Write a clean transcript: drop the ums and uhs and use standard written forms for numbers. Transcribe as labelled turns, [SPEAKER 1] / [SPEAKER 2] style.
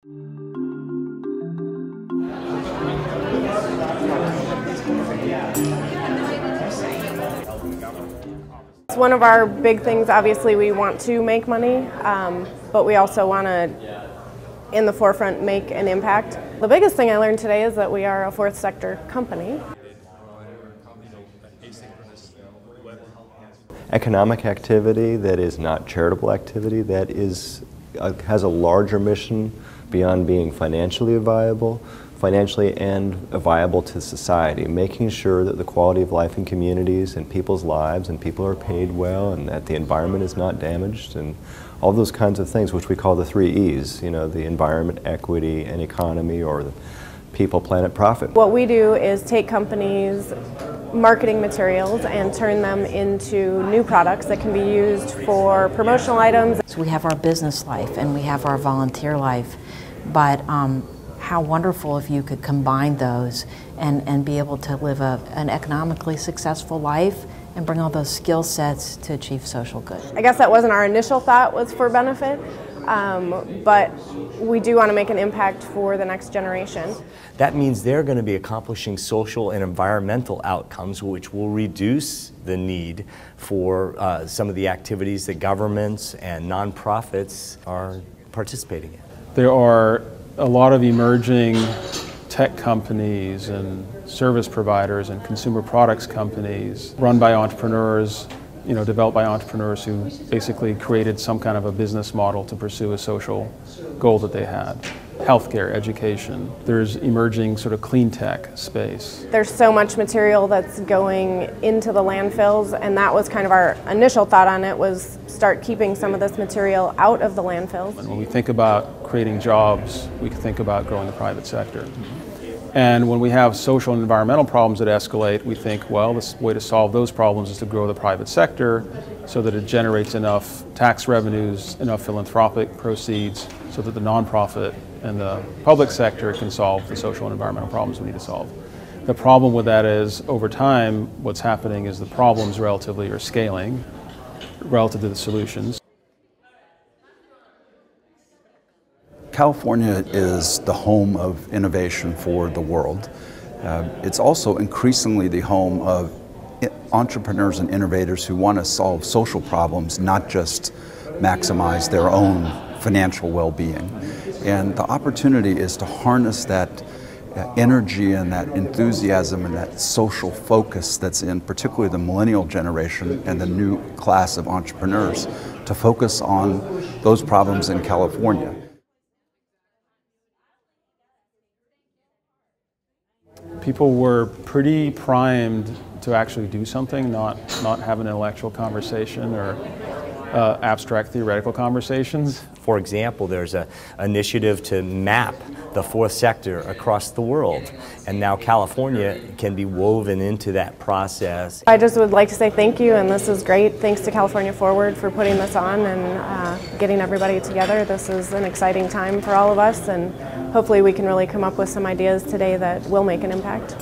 [SPEAKER 1] It's one of our big things. Obviously, we want to make money, but we also want to, in the forefront, make an impact. The biggest thing I learned today is that we are a fourth sector company.
[SPEAKER 2] Economic activity that is not charitable activity, that is has a larger mission beyond being financially viable and viable to society, making sure that the quality of life in communities and people's lives and people are paid well and that the environment is not damaged and all those kinds of things, which we call the 3 E's, you know, the environment, equity, and economy, or the people, planet, profit.
[SPEAKER 1] What we do is take companies' marketing materials and turn them into new products that can be used for promotional items.
[SPEAKER 3] So we have our business life and we have our volunteer life, but how wonderful if you could combine those and be able to live an economically successful life and bring all those skill sets to achieve social good.
[SPEAKER 1] I guess that wasn't our initial thought, was for benefit, but we do want to make an impact for the next generation.
[SPEAKER 4] That means they're going to be accomplishing social and environmental outcomes, which will reduce the need for some of the activities that governments and nonprofits are participating in.
[SPEAKER 5] There are a lot of emerging tech companies and service providers and consumer products companies run by entrepreneurs, developed by entrepreneurs who basically created some kind of a business model to pursue a social goal that they had. Healthcare, education. There's emerging sort of clean tech space.
[SPEAKER 1] There's so much material that's going into the landfills, and that was kind of our initial thought on it, was start keeping some of this material out of the landfills.
[SPEAKER 5] And when we think about creating jobs, we can think about growing the private sector. And when we have social and environmental problems that escalate, we think, well, the way to solve those problems is to grow the private sector so that it generates enough tax revenues, enough philanthropic proceeds, so that the nonprofit and the public sector can solve the social and environmental problems we need to solve. The problem with that is, over time, what's happening is the problems relatively are scaling relative to the solutions.
[SPEAKER 6] California is the home of innovation for the world. It's also increasingly the home of entrepreneurs and innovators who want to solve social problems, not just maximize their own financial well-being. And the opportunity is to harness that energy and that enthusiasm and that social focus that's in particularly the millennial generation and the new class of entrepreneurs to focus on those problems in California.
[SPEAKER 5] People were pretty primed to actually do something, not have an intellectual conversation or abstract theoretical conversations.
[SPEAKER 4] For example, there's an initiative to map the fourth sector across the world, and now California can be woven into that process.
[SPEAKER 1] I just would like to say thank you, and this is great. Thanks to California Forward for putting this on and getting everybody together. This is an exciting time for all of us, and hopefully we can really come up with some ideas today that will make an impact.